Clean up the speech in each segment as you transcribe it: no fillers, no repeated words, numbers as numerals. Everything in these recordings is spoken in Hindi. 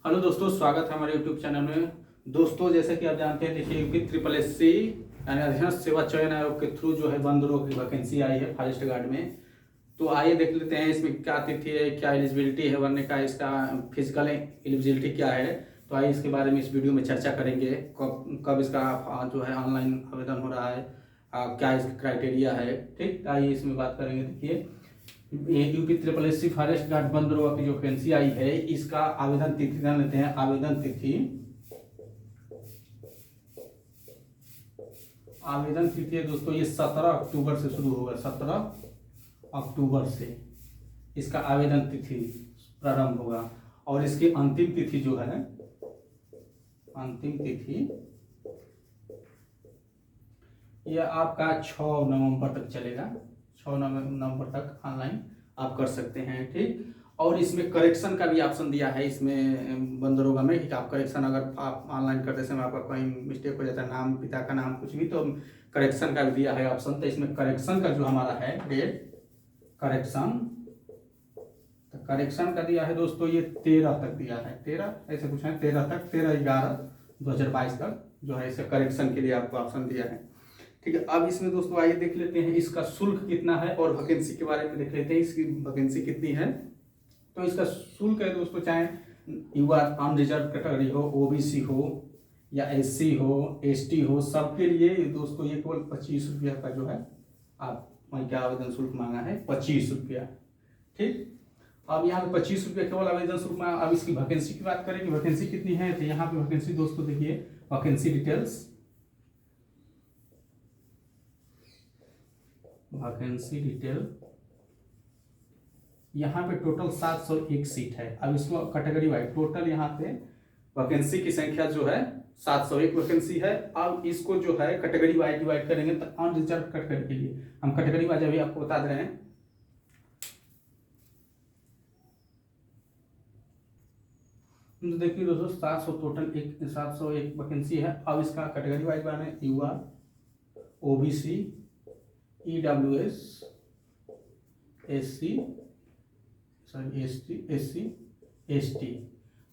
हेलो दोस्तों, स्वागत है हमारे यूट्यूब चैनल में। दोस्तों, जैसे कि आप जानते हैं, देखिए यूपी ट्रिपल एस सी यानी अधीनस्थ सेवा चयन आयोग के थ्रू जो है बंदरों की वैकेंसी आई है फॉरेस्ट गार्ड में। तो आइए देख लेते हैं इसमें क्या तिथि है, क्या एलिजिबिलिटी है बनने का, इसका फिजिकल एलिजिबिलिटी क्या है। तो आइए इसके बारे में इस वीडियो में चर्चा करेंगे। कब कब इसका जो है ऑनलाइन आवेदन हो रहा है, क्या इसका क्राइटेरिया है। ठीक, आइए इसमें बात करेंगे। देखिए, ये UP triple S C forest guard बंदरों की जो वैकेंसी आई है, इसका आवेदन तिथि जान लेते हैं। आवेदन तिथि है दोस्तों, ये 17 अक्टूबर से शुरू होगा। 17 अक्टूबर से इसका आवेदन तिथि प्रारंभ होगा। और इसकी अंतिम तिथि जो है, अंतिम तिथि यह आपका 6 नवंबर तक चलेगा। 6 नवंबर तक ऑनलाइन आप कर सकते हैं। ठीक, और इसमें करेक्शन का भी ऑप्शन दिया है इसमें बंदरोगा में कि आप करेक्शन अगर आप ऑनलाइन करते समय आपका कोई मिस्टेक हो जाता है, नाम पिता का नाम कुछ भी, तो करेक्शन का भी दिया है ऑप्शन। तो इसमें करेक्शन का जो हमारा है डेट करेक्शन, तो करेक्शन का दिया है दोस्तों, ये 13 तक दिया है। 13 ऐसे कुछ है, 13 तक, 13/11/2022 तक जो है इसे करेक्शन के लिए आपको ऑप्शन दिया है। ठीक है, अब इसमें दोस्तों आइए देख लेते हैं इसका शुल्क कितना है और वैकेंसी के बारे में देख लेते हैं इसकी वैकेंसी कितनी है। तो इसका शुल्क है दोस्तों, चाहे युवा अनरिजर्व कैटेगरी हो, ओबीसी हो या एससी हो, एसटी हो, सबके लिए दोस्तों ये केवल 25 रुपया का जो है आप क्या आवेदन शुल्क मांगा है, 25 रुपया। ठीक, अब यहाँ पे 25 रुपया केवल आवेदन शुल्क मांगा। अब इसकी वैकेंसी की बात करें कि वैकेंसी कितनी है, तो यहाँ पे वैकेंसी दोस्तों देखिए, वैकेंसी डिटेल्स, वैकेंसी डिटेल, यहाँ पे टोटल 701 सीट है। अब इसको कैटेगरी वाइज टोटल यहाँ पे वैकेंसी की संख्या जो है 701 वैकेंसी है। अब इसको जो है कैटेगरी वाइज डिवाइड करेंगे तो अनरिजर्व कैटेगरी के लिए हम कैटेगरी वाइज अभी आपको बता दे रहे हैं। तो देखिए दोस्तों, 701 वैकेंसी है। अब इसका कैटेगरी वाइज बने युवा, ओबीसी, ईडब्ल्यूएस, एससी, एसटी।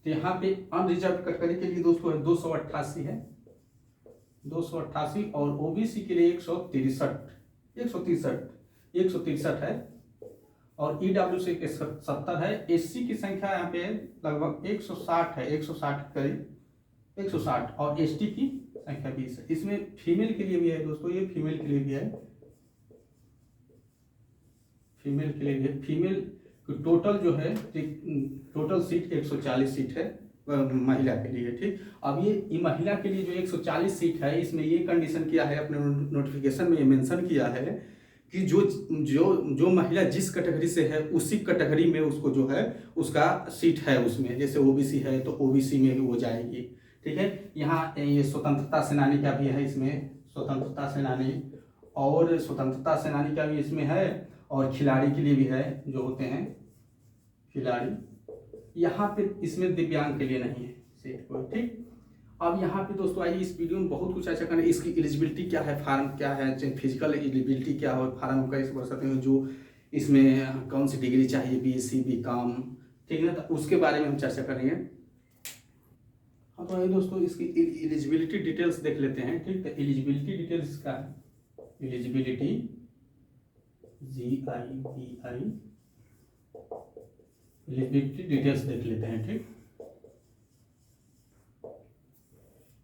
तो यहाँ पे अनरिजर्व कैटेगरी के लिए दोस्तों है 288 है, 288, और ओबीसी के लिए 163 है, और ईडब्ल्यूसी के 70 है। एससी की संख्या यहाँ पे लगभग 160 है, 160 करीब 160, और एसटी की संख्या 20 है। इसमें फीमेल के लिए भी है दोस्तों, ये फीमेल के लिए भी है, फीमेल के लिए भी है। फीमेल टोटल जो है, टोटल सीट 140 सीट है महिला के लिए। ठीक, अब ये महिला के लिए जो 140 सीट है, इसमें ये कंडीशन किया है, अपने नोटिफिकेशन में ये मेंशन किया है कि जो जो जो महिला जिस कैटेगरी से है उसी कैटेगरी में उसको जो है उसका सीट है उसमें। जैसे ओबीसी है तो ओबीसी में ही वो जाएगी। ठीक है, यहाँ ये स्वतंत्रता सेनानी का भी है, इसमें स्वतंत्रता सेनानी, और स्वतंत्रता सेनानी का भी इसमें है, और खिलाड़ी के लिए भी है, जो होते हैं खिलाड़ी। यहाँ पे इसमें दिव्यांग के लिए नहीं है सीट कोई। ठीक, अब यहाँ पे दोस्तों आइए इस वीडियो में बहुत कुछ अच्छा करें। इसकी एलिजिबिलिटी क्या है, फार्म क्या है, फिजिकल एलिजिबिलिटी क्या हो, फार्म का इस भर सकते हैं, जो इसमें कौन सी डिग्री चाहिए, बीएससी, बीकॉम, ठीक है ना, तो उसके बारे में हम चर्चा करेंगे। हाँ, तो आइए दोस्तों इसकी एलिजिबिलिटी डिटेल्स देख लेते हैं। ठीक, तो एलिजिबिलिटी डिटेल्स का एलिजिबिलिटी GIBI एलिजिबिलिटी डिटेल्स देख लेते हैं। ठीक,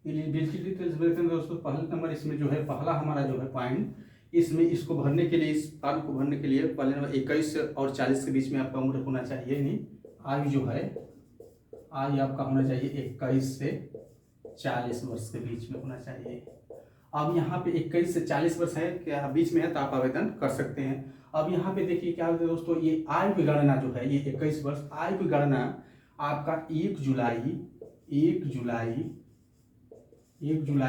एलिजिबिलिटी डिटेल्स देखते हैं दोस्तों। पहले नंबर इसमें जो है, पहला हमारा जो है पॉइंट, इसमें इसको भरने के लिए, इस फॉर्म को भरने के लिए पहले नंबर 21 और 40 के बीच में आपका उम्र होना चाहिए। नहीं, आयु जो है, आयु आपका होना चाहिए 21 से 40 वर्ष के बीच में होना चाहिए। अब यहाँ पे 21 से 40 वर्ष है क्या बीच में है, तो आप आवेदन कर सकते हैं। अब यहाँ पे देखिए क्या होता है दोस्तों, ये आयु की गणना जो है, ये 21 वर्ष, आयु की गणना आपका 1 जुलाई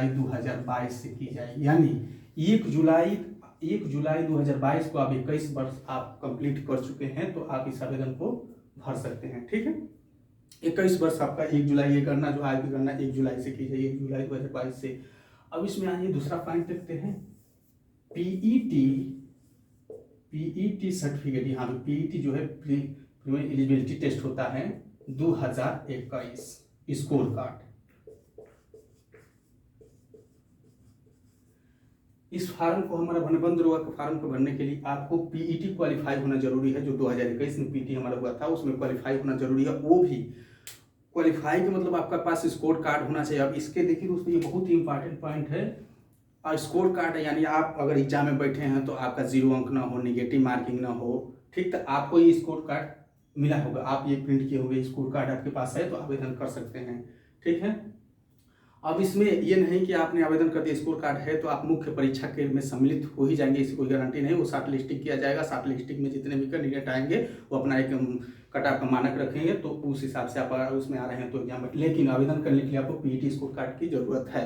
2022 से की जाएगी। यानी 1 जुलाई 2022 को आप 21 वर्ष आप कंप्लीट कर चुके हैं, तो आप इस आवेदन को भर सकते हैं। ठीक है, 21 वर्ष आपका 1 जुलाई, ये गणना जो आयु की गणना 1 जुलाई से की जाएगी, 1 जुलाई 2022 से। अब इसमें आइए दूसरा पॉइंट देखते हैं, पीईटी सर्टिफिकेट। यहाँ पे पीईटी जो है, प्रीलिमिनरी एलिजिबिलिटी टेस्ट होता है 2021, स्कोर कार्ड। इस फार्म को हमारा बंदरोगा के फार्म को भरने के लिए आपको पीईटी क्वालिफाई होना जरूरी है। जो 2021 में पीटी हमारा हुआ था उसमें क्वालिफाई होना जरूरी है। वो भी क्वालिफाई का मतलब आपका पास स्कोर कार्ड होना चाहिए। अब इसके देखिए दोस्तों, ये बहुत ही इंपॉर्टेंट पॉइंट है। और स्कोर कार्ड है यानी आप अगर एग्जाम में बैठे हैं तो आपका 0 अंक ना हो, निगेटिव मार्किंग ना हो, ठीक, तो आपको ये स्कोर कार्ड मिला होगा, आप ये प्रिंट किए होंगे, स्कोर कार्ड आपके पास है तो आवेदन कर सकते हैं, ठीक है। अब इसमें ये नहीं कि आपने आवेदन कर दिया, स्कोर कार्ड है तो आप मुख्य परीक्षा के में सम्मिलित हो ही जाएंगे, इसकी कोई गारंटी नहीं। वो शॉर्ट लिस्टिंग किया जाएगा, शॉर्ट लिस्टिंग में जितने भी कैंडिडेट आएंगे वो अपना एक कट ऑफ का मानक रखेंगे, तो उस हिसाब से आप उसमें आ रहे हैं तो एग्जाम में, लेकिन आवेदन करने के लिए आपको पीईटी स्कोर कार्ड की जरूरत है,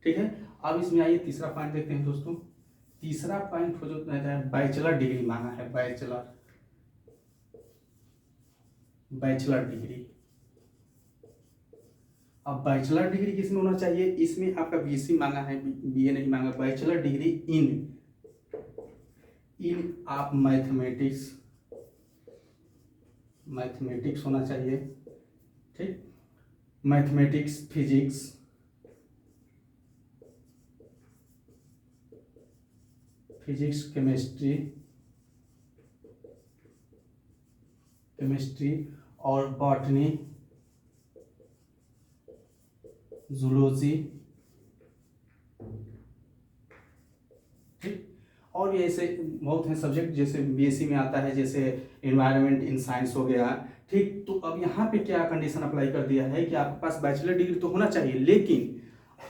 ठीक है। अब इसमें आइए तीसरा पॉइंट देखते हैं दोस्तों। तीसरा पॉइंट हो जाता है बैचलर डिग्री मांगा है, बैचलर डिग्री। अब बैचलर डिग्री किसमें होना चाहिए, इसमें आपका बीएससी मांगा है, बीए नहीं मांगा। बैचलर डिग्री इन आप मैथमेटिक्स होना चाहिए, ठीक। मैथमेटिक्स, फिजिक्स, केमिस्ट्री और बॉटनी, जूलॉजी, ठीक। और भी ऐसे बहुत हैं सब्जेक्ट, जैसे बीएससी में आता है, जैसे एनवायरनमेंट इन साइंस हो गया, ठीक। तो अब यहाँ पे क्या कंडीशन अप्लाई कर दिया है कि आपके पास बैचलर डिग्री तो होना चाहिए, लेकिन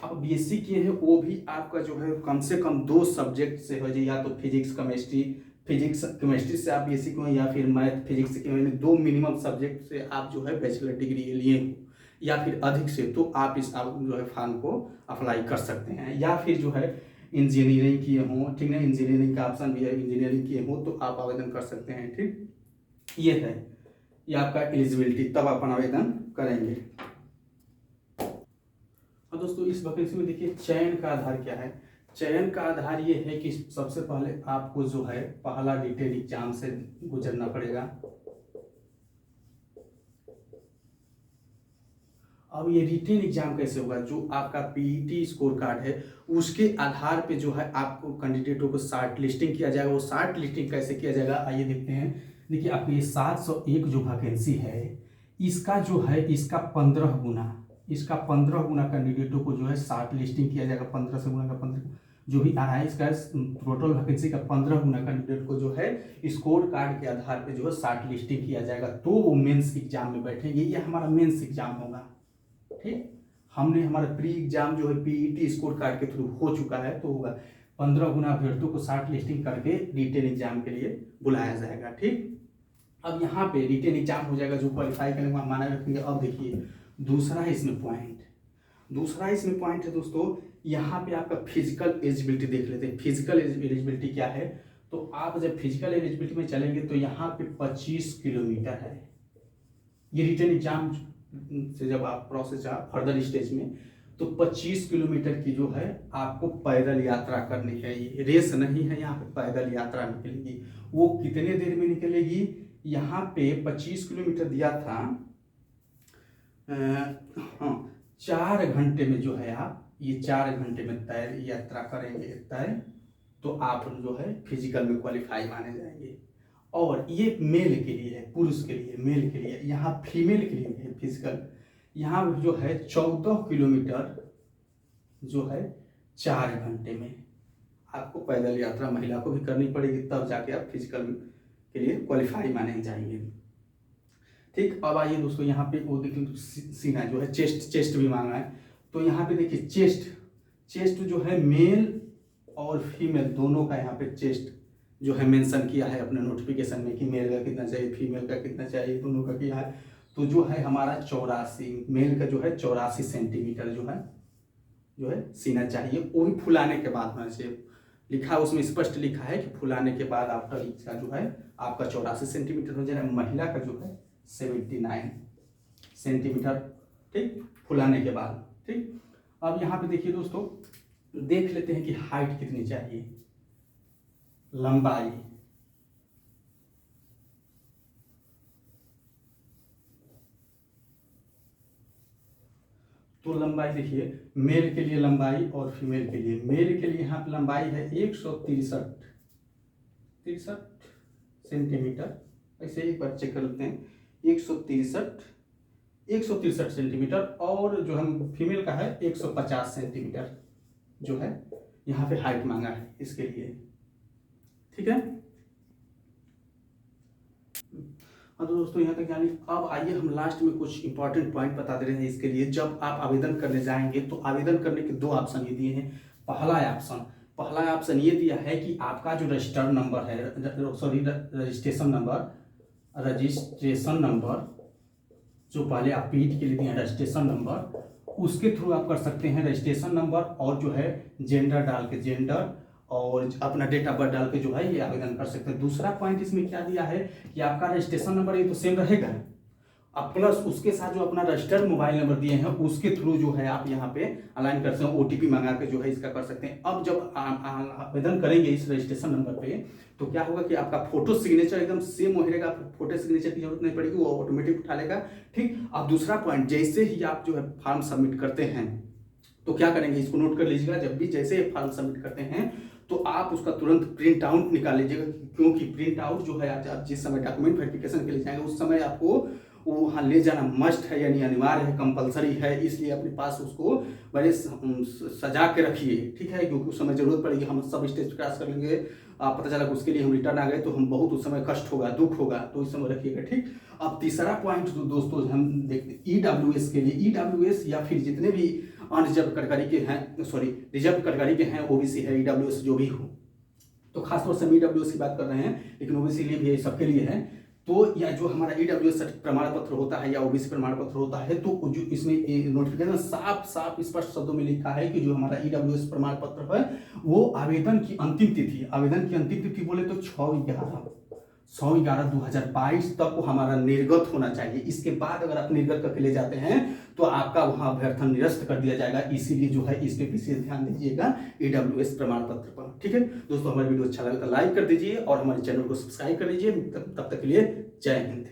अब बीएससी किए हैं वो भी आपका जो है कम से कम 2 सब्जेक्ट से हो जाए, या तो फिजिक्स केमिस्ट्री से आप बीएससी को, या फिर मैथ फिजिक्स के 2 मिनिमम सब्जेक्ट से आप जो है बैचलर डिग्री लिए हो, या फिर अधिक से, तो आप आप जो है फॉर्म को अप्लाई कर सकते हैं। या फिर जो है इंजीनियरिंग किए हों, ठीक है, इंजीनियरिंग का ऑप्शन भी है, इंजीनियरिंग किए हों तो आप आवेदन कर सकते हैं, ठीक। ये है, ये आपका एलिजिबिलिटी, तब आप आवेदन करेंगे। अब दोस्तों इस वैकेंसी में देखिए चयन का आधार क्या है। चयन का आधार ये है कि सबसे पहले आपको जो है पहला रिटेन एग्जाम से गुजरना पड़ेगा। अब ये रिटेन एग्जाम कैसे होगा, जो आपका पीईटी स्कोर कार्ड है उसके आधार पे जो है आपको कैंडिडेटों को शॉर्ट लिस्टिंग किया जाएगा। वो शॉर्ट लिस्टिंग कैसे किया जाएगा आइए देखते हैं। देखिए आपकी ये 701 जो वैकेंसी है, इसका जो है इसका 15 गुना कैंडिडेटों को जो है शॉर्ट लिस्टिंग किया जाएगा। 15 से गुना का 15 जो भी आ रहा है, इसका टोटल वैकेंसी का 15 गुना कैंडिडेट को जो है स्कोर कार्ड के आधार पे जो है शॉर्ट लिस्टिंग किया जाएगा, तो वो मेंस एग्जाम में बैठेंगे। ये हमारा मेंस एग्जाम होगा, ठीक। हमने हमारा प्री एग्जाम जो है पीईटी स्कोर कार्ड के थ्रू हो चुका है, तो होगा 15 गुना अभ्यर्थियों को शॉर्ट लिस्टिंग करके रिटेन एग्जाम के लिए बुलाया जाएगा, ठीक। अब यहाँ पे रिटेन एग्जाम हो जाएगा, जो क्वालिफाई करेंगे वहाँ माना रखेंगे। अब देखिए दूसरा इसमें पॉइंट है दोस्तों, यहाँ पे आपका फिजिकल एलिजिबिलिटी देख लेते हैं। फिजिकल एलिजिबिलिटी क्या है, तो आप जब फिजिकल एलिजिबिलिटी में चलेंगे तो यहाँ पे 25 किलोमीटर है। ये रिटेन एग्जाम से जब आप प्रोसेस फर्दर स्टेज में, तो 25 किलोमीटर की जो है आपको पैदल यात्रा करनी है। ये रेस नहीं है, यहाँ पे पैदल यात्रा निकलेगी। वो कितने देर में निकलेगी, यहाँ पे 25 किलोमीटर दिया था, हाँ 4 घंटे में जो है आप ये 4 घंटे में तय यात्रा करेंगे तय, तो आप जो है फिजिकल में क्वालिफाई माने जाएंगे। और ये मेल के लिए है, पुरुष के लिए, मेल के लिए। यहाँ फीमेल के लिए है फिजिकल। यहाँ जो है 14 किलोमीटर जो है 4 घंटे में आपको पैदल यात्रा महिला को भी करनी पड़ेगी, तब जाके आप फिजिकल के लिए क्वालिफाई माने जाएंगे, ठीक। अब आइए दोस्तों यहाँ पे वो देखिए सीना जो है, चेस्ट भी मांगा है। तो यहाँ पे देखिए चेस्ट जो है मेल और फीमेल दोनों का यहाँ पे चेस्ट जो है मेंशन किया है अपने नोटिफिकेशन में कि मेल का कितना चाहिए, फीमेल का कितना चाहिए, दोनों का किया है। तो जो है हमारा 84, मेल का जो है 84 सेंटीमीटर जो है सीना चाहिए। वो भी फुलाने के बाद होना चाहिए, लिखा उसमें स्पष्ट लिखा है कि फुलाने के बाद आफ्टर इसका जो है आपका 84 सेंटीमीटर हो जाएगा। महिला का जो है 79 सेंटीमीटर, ठीक, फुलाने के बाद, ठीक। अब यहाँ पे देखिए दोस्तों, देख लेते हैं कि हाइट कितनी चाहिए, लंबाई। तो लंबाई देखिए, मेल के लिए लंबाई और फीमेल के लिए, मेल के लिए यहाँ पे लंबाई है 163 सेंटीमीटर। ऐसे एक बार चेक कर लेते हैं, 163 सेंटीमीटर, और जो हम फीमेल का है 150 सेंटीमीटर जो है यहाँ पे हाइट मांगा है इसके लिए। ठीक है, हाँ तो दोस्तों यहाँ तक यानी अब आइए हम लास्ट में कुछ इंपॉर्टेंट पॉइंट बता दे रहे हैं इसके लिए। जब आप आवेदन करने जाएंगे तो आवेदन करने के 2 ऑप्शन ये दिए हैं। पहला ऑप्शन ये दिया है कि आपका जो रजिस्टर्ड नंबर है, रजिस्ट्रेशन नंबर जो पहले आप पीट के लिए दिए हैं रजिस्ट्रेशन नंबर, उसके थ्रू आप कर सकते हैं रजिस्ट्रेशन नंबर, और जो है जेंडर डाल के जेंडर और अपना डेट ऑफ बर्थ डाल के जो है ये आवेदन कर सकते हैं। दूसरा पॉइंट इसमें क्या दिया है कि आपका रजिस्ट्रेशन नंबर ये तो सेम रहेगा, अब प्लस उसके साथ जो अपना रजिस्टर्ड मोबाइल नंबर दिए हैं उसके थ्रू जो है आप यहाँ पे अलाइन कर सकते हैं, OTP मंगा के जो है इसका कर सकते हैं। अब जब आवेदन करेंगे इस रजिस्ट्रेशन नंबर पे तो क्या होगा कि आपका फोटो सिग्नेचर एकदम सेम रहेगा, फोटो सिग्नेचर की जरूरत नहीं पड़ेगी, वो ऑटोमेटिक उठा लेगा। ठीक, अब दूसरा पॉइंट, जैसे ही आप जो है फॉर्म सबमिट करते हैं तो क्या करेंगे, इसको नोट कर लीजिएगा, जब भी जैसे फॉर्म सबमिट करते हैं तो आप उसका तुरंत प्रिंट आउट निकाल लीजिएगा, क्योंकि प्रिंट आउट जो है आप जिस समय डॉक्यूमेंट वेरिफिकेशन के लिए जाएंगे उस समय आपको वहाँ ले जाना मस्ट है, यानी अनिवार्य है, कंपलसरी है। इसलिए अपने पास उसको बड़े सजा के रखिए, ठीक है, क्योंकि उस समय जरूरत पड़ेगी। हम सब स्टेज क्रॉस कर लेंगे, पता चला कि उसके लिए हम रिटर्न आ गए तो हम बहुत उस समय कष्ट होगा, दुख होगा, तो इस समय रखिएगा। ठीक, अब तीसरा पॉइंट तो दोस्तों हम देखते EWS के लिए, EWS या फिर जितने भी अनरिजर्व कैटेगरी के हैं, रिजर्व कैटेगरी के हैं, OBC है, EWS जो भी हो, तो खासतौर से हम EWS की बात कर रहे हैं, लेकिन OBC लिए भी सबके लिए है। तो या जो हमारा EWS प्रमाण पत्र होता है या OBC प्रमाण पत्र होता है, तो जो इसमें नोटिफिकेशन साफ स्पष्ट शब्दों में लिखा है कि जो हमारा EWS प्रमाण पत्र है वो आवेदन की अंतिम तिथि बोले तो 6/11/2022 तक वो हमारा निर्गत होना चाहिए। इसके बाद अगर आप निर्गत करके ले जाते हैं तो आपका वहाँ अभ्यर्थन निरस्त कर दिया जाएगा। इसीलिए जो है इस पे विशेष ध्यान दीजिएगा EWS प्रमाण पत्र पर। ठीक है दोस्तों, हमारी वीडियो अच्छा लगे तो लाइक कर दीजिए और हमारे चैनल को सब्सक्राइब कर लीजिए। तब तक के लिए जय हिंद।